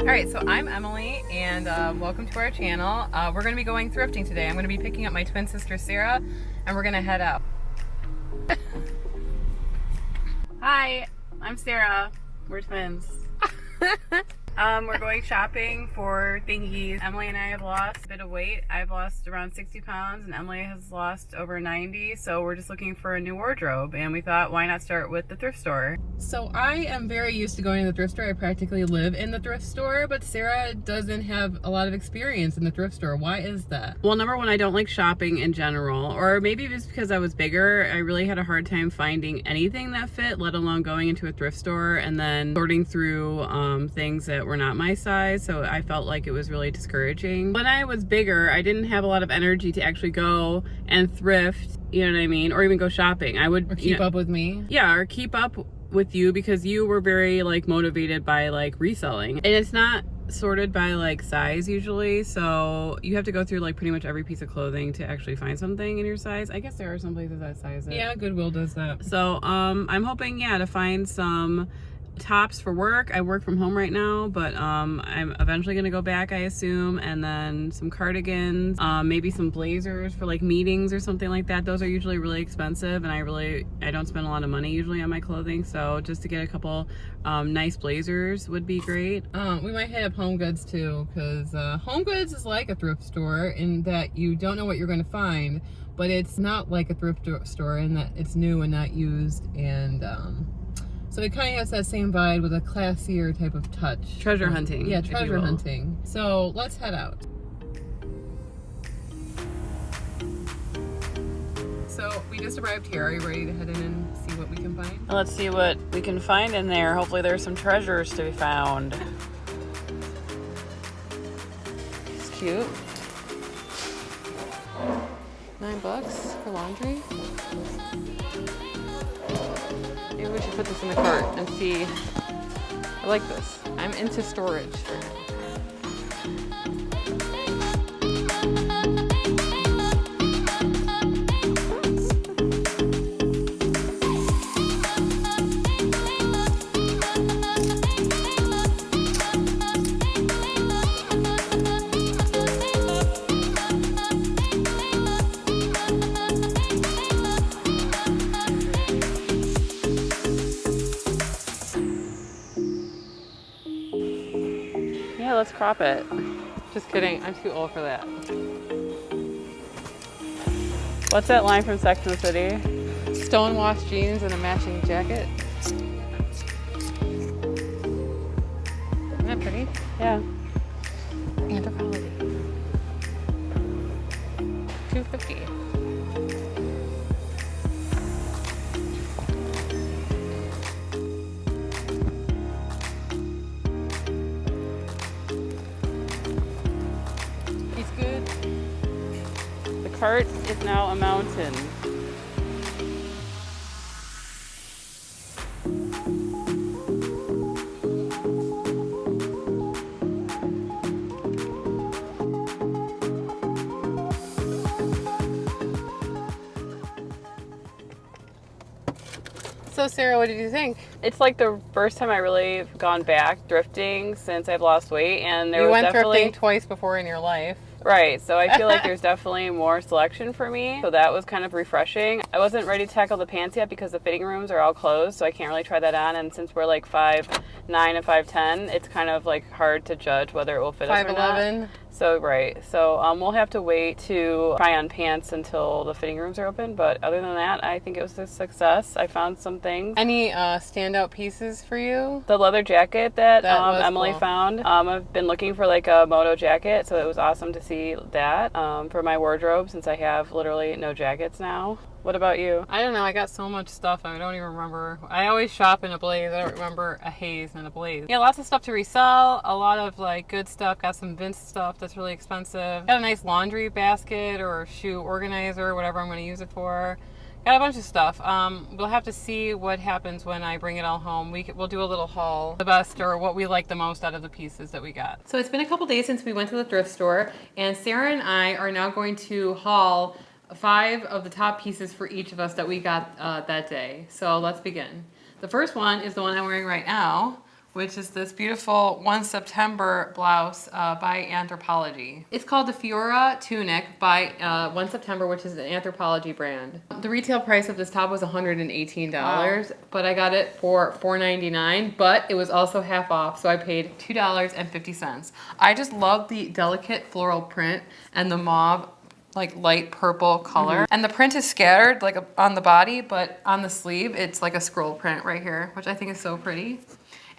Alright, so I'm Emily, and welcome to our channel. We're going to be going thrifting today. I'm going to be picking up my twin sister Sarah, and we're going to head out. Hi, I'm Sarah. We're twins. We're going shopping for thingies. Emily and I have lost a bit of weight. I've lost around 60 pounds and Emily has lost over 90. So we're just looking for a new wardrobe, and we thought, why not start with the thrift store? So I am very used to going to the thrift store. I practically live in the thrift store, but Sarah doesn't have a lot of experience in the thrift store. Why is that? Well, number one, I don't like shopping in general, or maybe just because I was bigger, I really had a hard time finding anything that fit, let alone going into a thrift store and then sorting through things that were not my size. So I felt like it was really discouraging. When I was bigger, I didn't have a lot of energy to actually go and thrift, you know what I mean, or even go shopping. I would keep up with me. Yeah, or keep up with you because you were very like motivated by like reselling, and it's not sorted by like size usually, so you have to go through like pretty much every piece of clothing to actually find something in your size. I guess there are some places that size it. Yeah, Goodwill does that. So I'm hoping, yeah, to find some tops for work. I work from home right now, but I'm eventually gonna go back, I assume, and then some cardigans, maybe some blazers for like meetings or something like that. Those are usually really expensive, and I don't spend a lot of money usually on my clothing, so just to get a couple nice blazers would be great. We might hit up Home Goods too, because Home Goods is like a thrift store in that you don't know what you're going to find, but it's not like a thrift store in that it's new and not used, and so it kind of has that same vibe with a classier type of touch. Treasure hunting. Yeah, treasure hunting. So let's head out. So we just arrived here. Are you ready to head in and see what we can find? Let's see what we can find in there. Hopefully there's some treasures to be found. It's cute. $9 for laundry. Maybe we should put this in the cart and see. I like this. I'm into storage right now. Yeah, let's crop it. Just kidding, I'm too old for that. What's that line from Sex and the City? Stonewashed jeans and a matching jacket. Isn't that pretty? Yeah. Anthropology. $2.50. Cart is now a mountain. So Sarah, what did you think? It's like the first time I really have gone back thrifting since I've lost weight, and you went thrifting twice before in your life. Right, so I feel like there's definitely more selection for me, so that was kind of refreshing. I wasn't ready to tackle the pants yet because the fitting rooms are all closed, so I can't really try that on, and since we're like 5'9" and 5'10", it's kind of like hard to judge whether it will fit us or not. 5'11". So, right. So, we'll have to wait to try on pants until the fitting rooms are open. But other than that, I think it was a success. I found some things. Any standout pieces for you? The leather jacket that Emily found. I've been looking for like a moto jacket, so it was awesome to see that for my wardrobe since I have literally no jackets now. What about you? I don't know. I got so much stuff. I don't even remember. I always shop in a blaze. I don't remember a haze and a blaze. Yeah, lots of stuff to resell. A lot of like good stuff. Got some vintage stuff that's really expensive. Got a nice laundry basket or shoe organizer, whatever I'm going to use it for. Got a bunch of stuff. We'll have to see what happens when I bring it all home. We'll do a little haul, the best or what we like the most out of the pieces that we got. So it's been a couple days since we went to the thrift store, and Sarah and I are now going to haul 5 of the top pieces for each of us that we got that day. So let's begin. The first one is the one I'm wearing right now, which is this beautiful 1 September blouse by Anthropologie. It's called the Fiora Tunic by 1 September, which is an Anthropologie brand. The retail price of this top was $118, wow. But I got it for $4.99, but it was also half off, so I paid $2.50. I just love the delicate floral print and the mauve like light purple color. And the print is scattered like on the body, but on the sleeve, it's like a scroll print right here, which I think is so pretty.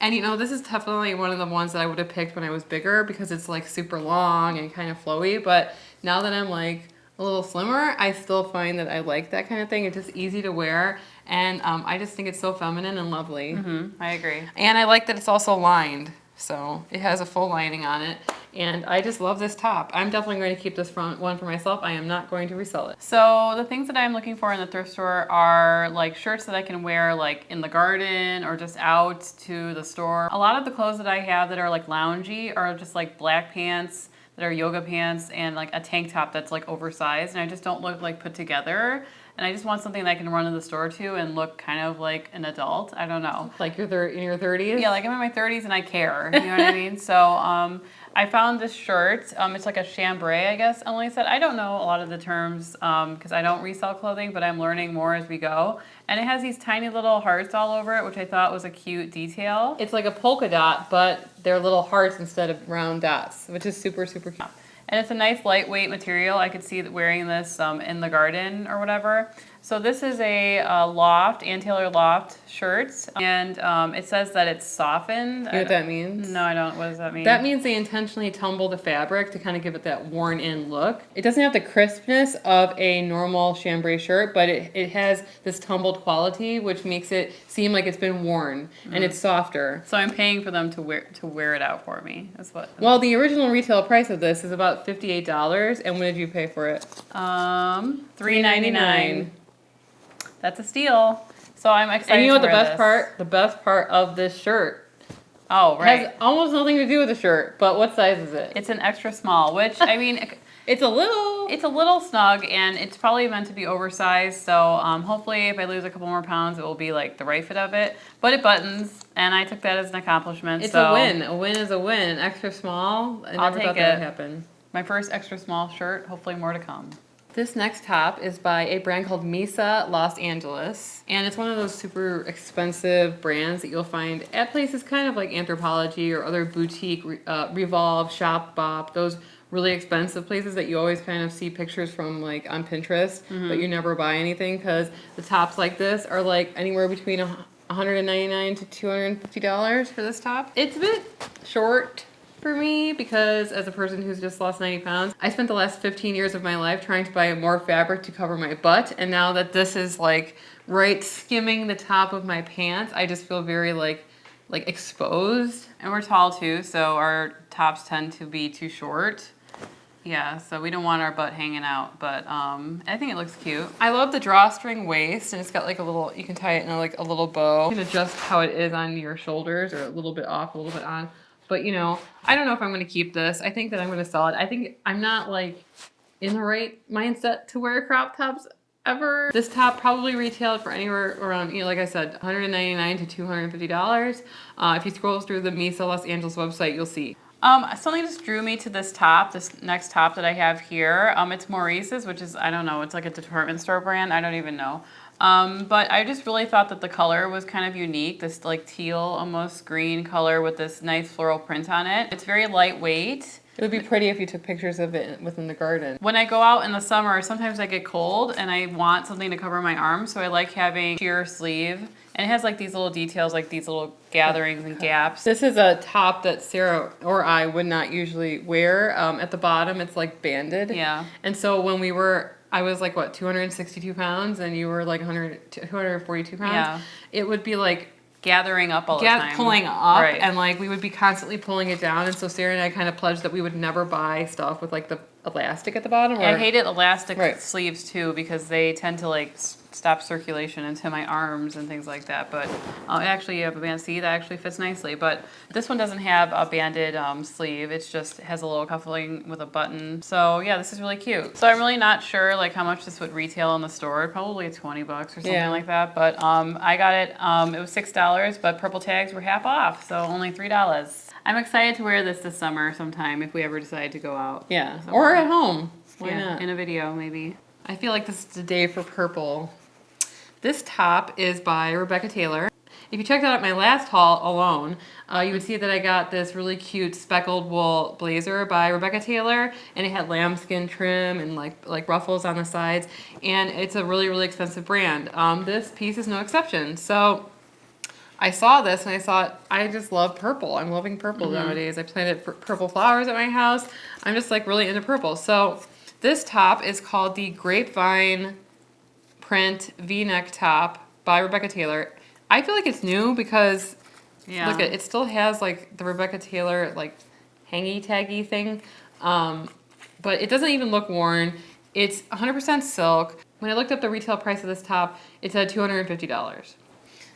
And you know, this is definitely one of the ones that I would have picked when I was bigger because it's like super long and kind of flowy. But now that I'm like a little slimmer, I still find that I like that kind of thing. It's just easy to wear. And I just think it's so feminine and lovely. I agree. And I like that it's also lined. So it has a full lining on it. And I just love this top. I'm definitely going to keep this one for myself. I am not going to resell it. So the things that I'm looking for in the thrift store are like shirts that I can wear like in the garden or just out to the store. A lot of the clothes that I have that are like loungy are just like black pants that are yoga pants and like a tank top that's like oversized, and I just don't look like put together. And I just want something that I can run to the store to and look kind of like an adult. I don't know. Like in your 30s? Yeah, like I'm in my 30s and I care. You know what I mean? So I found this shirt. It's like a chambray, I guess Emily said. I don't know a lot of the terms because I don't resell clothing, but I'm learning more as we go. And it has these tiny little hearts all over it, which I thought was a cute detail. It's like a polka dot, but they're little hearts instead of round dots, which is super, super cute. And it's a nice lightweight material. I could see wearing this in the garden or whatever. So this is a Loft, Ann Taylor Loft shirts. And it says that it's softened. You know what that means? No, I don't. What does that mean? That means they intentionally tumble the fabric to kind of give it that worn-in look. It doesn't have the crispness of a normal chambray shirt, but it has this tumbled quality, which makes it seem like it's been worn, and it's softer. So I'm paying for them to wear it out for me. That's what. Well, the original retail price of this is about $58, and what did you pay for it? $3.99. That's a steal. So I'm excited. And you know what the best part? The best part of this shirt. Oh, right. It has almost nothing to do with the shirt. But what size is it? It's an extra small, which I mean, it's a little snug, and it's probably meant to be oversized. So hopefully, if I lose a couple more pounds, it will be like the right fit of it. But it buttons, and I took that as an accomplishment. It's a win. A win is a win. Extra small. I never thought that would happen. My first extra small shirt. Hopefully, more to come. This next top is by a brand called Misa Los Angeles, and it's one of those super expensive brands that you'll find at places kind of like Anthropologie or other boutique, Revolve, Shop Bop, those really expensive places that you always kind of see pictures from like on Pinterest, but you never buy anything because the tops like this are like anywhere between $199 to $250 for this top. It's a bit short for me because as a person who's just lost 90 pounds, I spent the last 15 years of my life trying to buy more fabric to cover my butt, and now that this is like right skimming the top of my pants, I just feel very like exposed. And we're tall too, so our tops tend to be too short. Yeah, so we don't want our butt hanging out, but I think it looks cute. I love the drawstring waist, and it's got like a little, you can tie it in a little bow. You can adjust how it is on your shoulders, or a little bit off, a little bit on. But you know, I don't know if I'm going to keep this. I think that I'm going to sell it. I think I'm not like in the right mindset to wear crop tops ever. This top probably retailed for anywhere around, you know, like I said, $199 to $250. If you scroll through the Misa Los Angeles website, you'll see. Something just drew me to this top, this next top that I have here. It's Maurice's, which is, I don't know, it's like a department store brand. I don't even know. But I just really thought that the color was kind of unique. This like teal, almost green color with this nice floral print on it. It's very lightweight. It would be pretty if you took pictures of it within the garden. When I go out in the summer, sometimes I get cold and I want something to cover my arms, so I like having sheer sleeve. And it has like these little details, like these little gatherings and gaps. This is a top that Sarah or I would not usually wear. At the bottom, it's like banded. Yeah. And so when I was like, what, 262 pounds, and you were like 242 pounds? Yeah. It would be like gathering up all the time. Pulling up, right. And like we would be constantly pulling it down. And so Sarah and I kind of pledged that we would never buy stuff with like the elastic at the bottom? Or? I hated elastic sleeves too because they tend to like stop circulation into my arms and things like that. But actually, you have a band. See, that actually fits nicely. But this one doesn't have a banded sleeve. It just has a little cuffling with a button. So yeah, this is really cute. So I'm really not sure like how much this would retail in the store. Probably $20 or something like that. But I got it. It was $6, but purple tags were half off, so only $3. I'm excited to wear this summer sometime if we ever decide to go out. Yeah, somewhere. Or at home. Why not? In a video, maybe. I feel like this is the day for purple. This top is by Rebecca Taylor. If you checked out my last haul alone, you would see that I got this really cute speckled wool blazer by Rebecca Taylor, and it had lambskin trim and like ruffles on the sides, and it's a really, really expensive brand. This piece is no exception. So I saw this and I thought, I just love purple. I'm loving purple nowadays. I planted purple flowers at my house. I'm just like really into purple. So this top is called the Grapevine Print V-neck top by Rebecca Taylor. I feel like it's new because look, it still has like the Rebecca Taylor like hangy taggy thing, but it doesn't even look worn. It's 100% silk. When I looked up the retail price of this top, it said $250.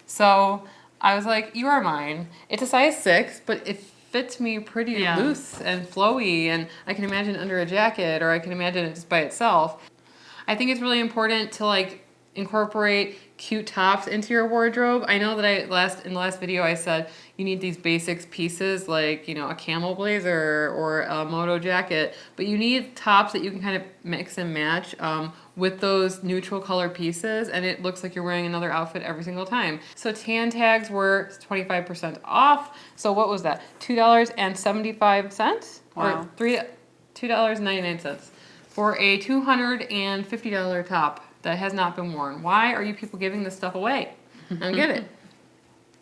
So I was like, you are mine. It's a size 6, but it fits me pretty loose and flowy, and I can imagine under a jacket, or I can imagine it just by itself. I think it's really important to like incorporate cute tops into your wardrobe. I know that in the last video I said you need these basics pieces like, you know, a camel blazer or a moto jacket, but you need tops that you can kind of mix and match with those neutral color pieces, and it looks like you're wearing another outfit every single time. So tan tags were 25% off. So what was that? $2.75? Wow. Or $2.99 for a $250 top that has not been worn. Why are you people giving this stuff away? I don't get it.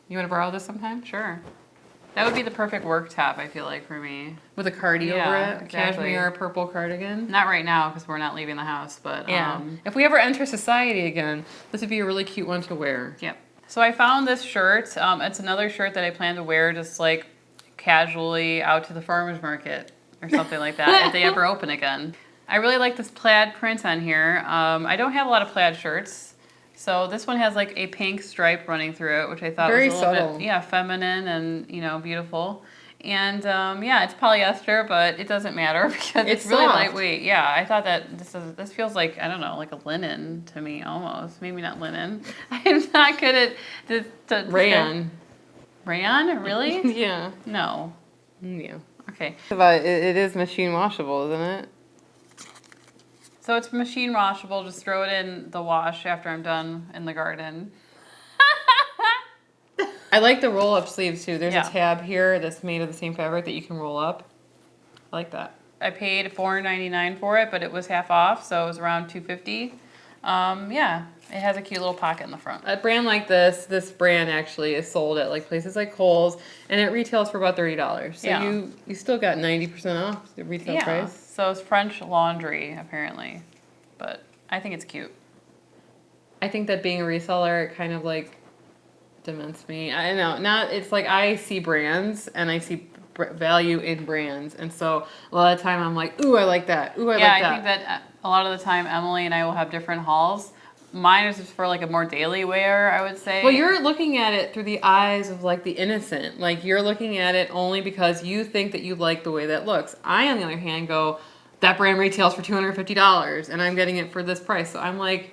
You want to borrow this sometime? Sure. That would be the perfect work top, I feel like, for me. With a cardi over it? Exactly. Cashmere purple cardigan? Not right now, because we're not leaving the house, but... If we ever enter society again, this would be a really cute one to wear. Yep. So I found this shirt. It's another shirt that I plan to wear just, like, casually out to the farmer's market or something like that, if they ever open again. I really like this plaid print on here. I don't have a lot of plaid shirts. So this one has like a pink stripe running through it, which I thought was a little bit feminine and, you know, beautiful. And it's polyester, but it doesn't matter because it's really lightweight. Yeah, I thought that this feels like, I don't know, like a linen to me almost. Maybe not linen. I'm not good at rayon. Rayon? Really? Yeah. No. Yeah. Okay. But it is machine washable, isn't it? So it's machine washable. Just throw it in the wash after I'm done in the garden. I like the roll-up sleeves too. There's a tab here that's made of the same fabric that you can roll up. I like that. I paid $4.99 for it, but it was half off, so it was around $2.50. It has a cute little pocket in the front. A brand like this brand actually is sold at like places like Kohl's, and it retails for about $30. So you still got 90% off the retail price. So it's French laundry apparently, but I think it's cute. I think that being a reseller kind of like dements me. I know, it's like I see brands and I see value in brands, and so a lot of the time I'm like, ooh, I like that. Ooh, I like that. Yeah, I think that a lot of the time Emily and I will have different hauls. Mine is just for like a more daily wear, I would say. Well, you're looking at it through the eyes of like the innocent. Like you're looking at it only because you think that you like the way that looks. I, on the other hand, go, that brand retails for $250 and I'm getting it for this price. So I'm like,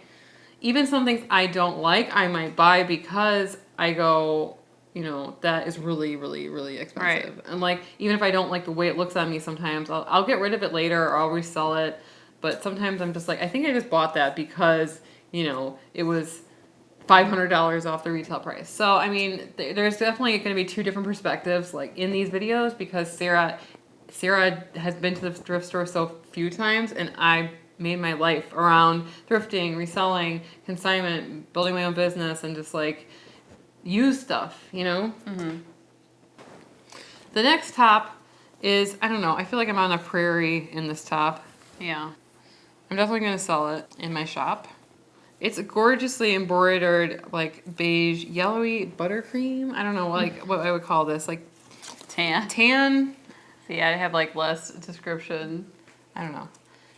even some things I don't like, I might buy because I go, you know, that is really, really, really expensive. Right. And like, even if I don't like the way it looks on me sometimes, I'll get rid of it later or I'll resell it. But sometimes I'm just like, I think I just bought that because, you know, it was $500 off the retail price. So, I mean, there's definitely going to be two different perspectives like in these videos because Sarah has been to the thrift store so few times, and I made my life around thrifting, reselling, consignment, building my own business, and just like use stuff, you know? Mm-hmm. The next top is, I don't know, I feel like I'm on a prairie in this top. Yeah. I'm definitely going to sell it in my shop. It's a gorgeously embroidered, like beige, yellowy buttercream. I don't know, like what I would call this, like tan. Tan. See, I have like less description. I don't know.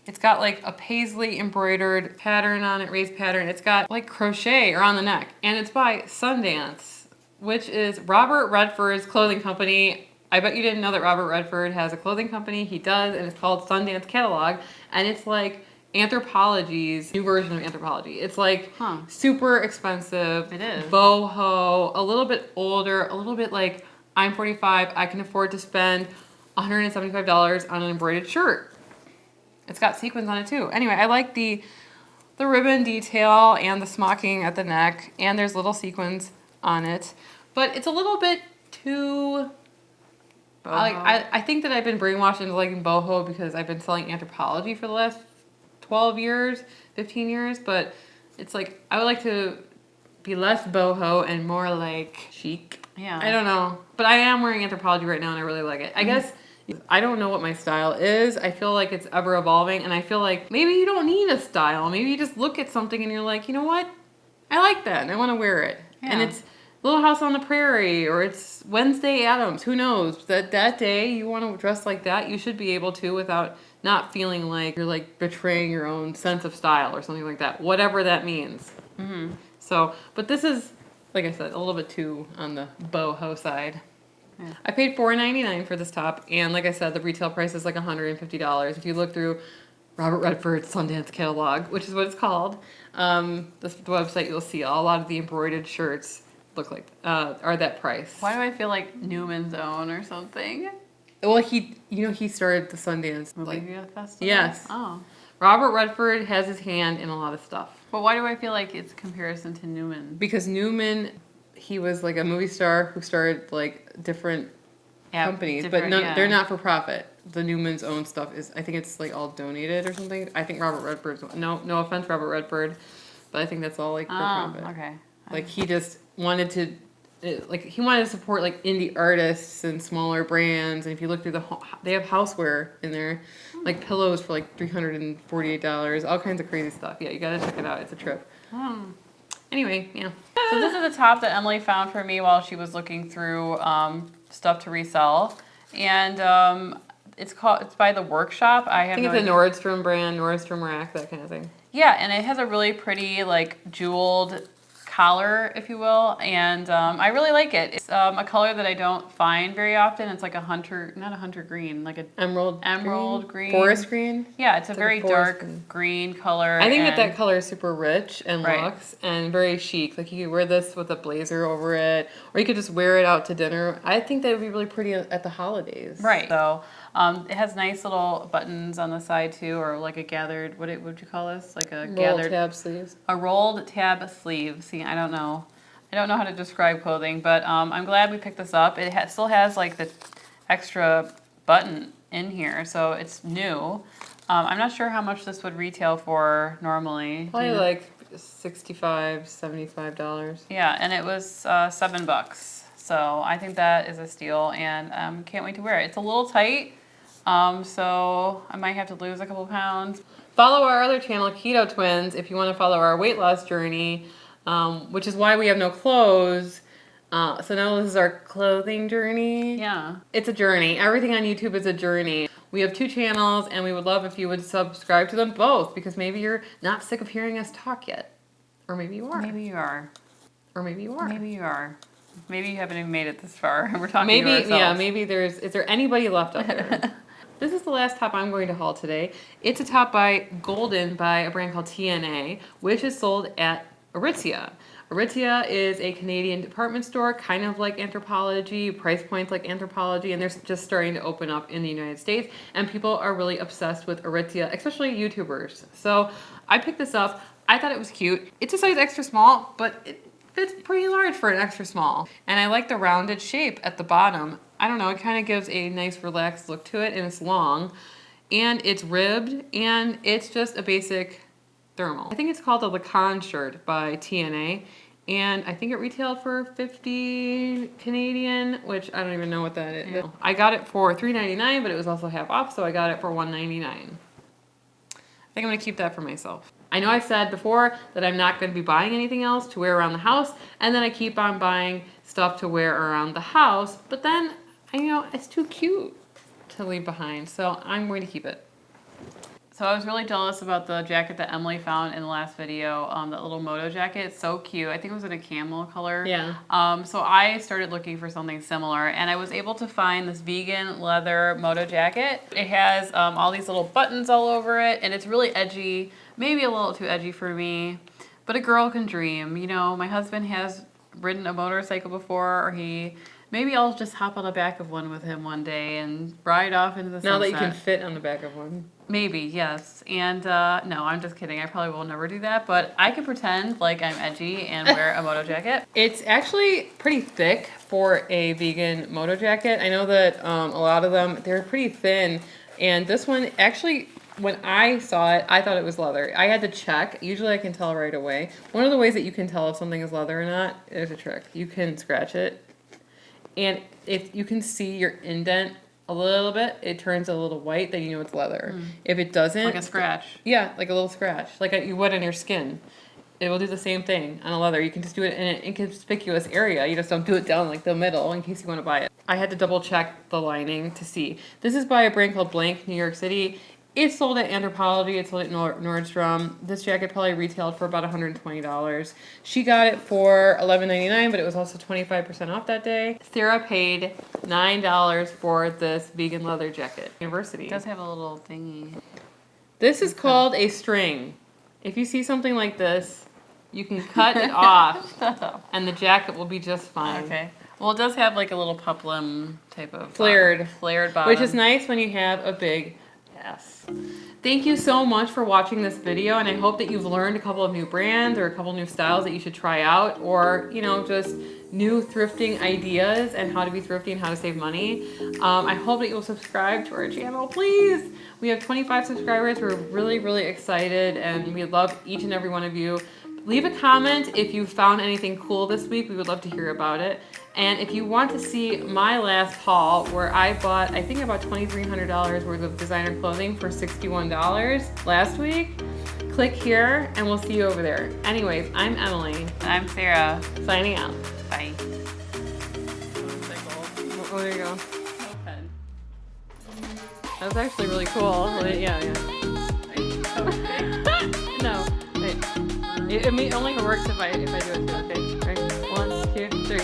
It's got like a paisley embroidered pattern on it, raised pattern. It's got like crochet around the neck. And it's by Sundance, which is Robert Redford's clothing company. I bet you didn't know that Robert Redford has a clothing company. He does, and it's called Sundance Catalog. And it's like Anthropologie's new version of Anthropologie. It's like super expensive. It is. Boho, a little bit older, a little bit like I'm 45. I can afford to spend $175 on an embroidered shirt. It's got sequins on it too. Anyway, I like the ribbon detail and the smocking at the neck, and there's little sequins on it. But it's a little bit too... I think that I've been brainwashed into liking boho because I've been selling Anthropologie for the last 12 years, 15 years. But it's like, I would like to be less boho and more like chic. Yeah. I don't know. But I am wearing Anthropologie right now and I really like it. I guess... I don't know what my style is. I feel like it's ever evolving, and I feel like maybe you don't need a style. Maybe you just look at something and you're like, you know what? I like that, and I want to wear it. Yeah. And it's Little House on the Prairie, or it's Wednesday Addams. Who knows? That day you want to dress like that, you should be able to without not feeling like you're like betraying your own sense of style or something like that. Whatever that means. Mm-hmm. So, but this is, like I said, a little bit too on the boho side. Yeah. I paid $4.99 for this top, and like I said, the retail price is like $150. If you look through Robert Redford's Sundance Catalog, which is what it's called, the website, you'll see a lot of the embroidered shirts look like are that price. Why do I feel like Newman's Own or something? Well, he started the Sundance Movie Festival. Yes. Oh. Robert Redford has his hand in a lot of stuff. But why do I feel like it's a comparison to Newman? Because Newman, he was like a movie star who started like different companies, but they're not for profit. The Newman's Own stuff is, I think it's like all donated or something. I think Robert Redford's, no offense, Robert Redford, but I think that's all like for profit. Okay. Like he just wanted to, he wanted to support like indie artists and smaller brands. And if you look through they have houseware in there, like pillows for like $348, all kinds of crazy stuff. Yeah, you gotta check it out. It's a trip. Anyway, yeah. So this is a top that Emily found for me while she was looking through stuff to resell, and it's by The Workshop. I think it's a Nordstrom brand, Nordstrom Rack, that kind of thing. Yeah, and it has a really pretty like jeweled collar, if you will, and I really like it. It's a color that I don't find very often. It's like not a hunter green, like a emerald green. Forest green? Yeah, it's a very dark green color. I think that color is super rich and luxe and very chic. Like you could wear this with a blazer over it, or you could just wear it out to dinner. I think that would be really pretty at the holidays. Right. So it has nice little buttons on the side too, or like a gathered, what would you call this? Like a gathered tab sleeves. A rolled tab sleeve. See, I don't know how to describe clothing, but I'm glad we picked this up. It still has like the extra button in here, so it's new. I'm not sure how much this would retail for normally. Probably like $65, $75. Yeah, and it was $7. So I think that is a steal, and can't wait to wear it. It's a little tight, so I might have to lose a couple pounds. Follow our other channel, Keto Twins, if you want to follow our weight loss journey, which is why we have no clothes. So now this is our clothing journey. Yeah. It's a journey. Everything on YouTube is a journey. We have 2 channels, and we would love if you would subscribe to them both, because maybe you're not sick of hearing us talk yet. Or maybe you are. Maybe you are. Or maybe you are. Maybe you are. Maybe you haven't even made it this far. We're talking to ourselves. Yeah, maybe is there anybody left out there? This is the last top I'm going to haul today. It's a top by Golden by a brand called TNA, which is sold at Aritzia. Aritzia is a Canadian department store, kind of like Anthropologie, price points like Anthropologie, and they're just starting to open up in the United States, and people are really obsessed with Aritzia, especially YouTubers. So I picked this up. I thought it was cute. It's a size extra small, but it's pretty large for an extra small. And I like the rounded shape at the bottom. I don't know, it kind of gives a nice relaxed look to it, and it's long. And it's ribbed, and it's just a basic thermal. I think it's called a Lacan shirt by TNA. And I think it retailed for $50 Canadian, which I don't even know what that is. Yeah. I got it for $3.99, but it was also half off, so I got it for $1.99. I think I'm going to keep that for myself. I know I said before that I'm not going to be buying anything else to wear around the house, and then I keep on buying stuff to wear around the house, but then, it's too cute to leave behind, so I'm going to keep it. So I was really jealous about the jacket that Emily found in the last video, that little moto jacket. It's so cute. I think it was in a camel color. Yeah. So I started looking for something similar, and I was able to find this vegan leather moto jacket. It has all these little buttons all over it, and it's really edgy, maybe a little too edgy for me, but a girl can dream. You know, my husband has ridden a motorcycle before, or maybe I'll just hop on the back of one with him one day and ride off into the sunset. Now that you can fit on the back of one. Maybe, yes. And no, I'm just kidding. I probably will never do that, but I can pretend like I'm edgy and wear a moto jacket. It's actually pretty thick for a vegan moto jacket. I know that a lot of them, they're pretty thin, and this one actually, when I saw it, I thought it was leather. I had to check. Usually I can tell right away. One of the ways that you can tell if something is leather or not, there's a trick. You can scratch it, and if you can see your indent a little bit, it turns a little white, then you know it's leather. If it doesn't... Like a scratch. Yeah, like a little scratch. Like you would on your skin. It will do the same thing on a leather. You can just do it in an inconspicuous area. You just don't do it down like the middle in case you want to buy it. I had to double check the lining to see. This is by a brand called Blank, New York City. It's sold at Anthropologie. It's sold at Nordstrom. This jacket probably retailed for about $120. She got it for $11.99, but it was also 25% off that day. Sarah paid $9 for this vegan leather jacket. University. It does have a little thingy. This is called a string. If you see something like this, you can cut it off, and the jacket will be just fine. Okay. Well, it does have like a little peplum type of flared bottom. Which is nice when you have a big ass. Thank you so much for watching this video, and I hope that you've learned a couple of new brands or a couple new styles that you should try out, or just new thrifting ideas and how to be thrifty and how to save money. I hope that you'll subscribe to our channel, please. We have 25 subscribers. We're really, really excited, and we love each and every one of you. Leave a comment if you found anything cool this week. We would love to hear about it. And if you want to see my last haul, where I bought, I think about $2,300 worth of designer clothing for $61 last week, click here and we'll see you over there. Anyways, I'm Emily. I'm Sarah. Signing out. Bye. Oh, there you go. That was actually really cool. Yeah. No, wait. It only works if I do it too, okay? Right. 1, 2, 3.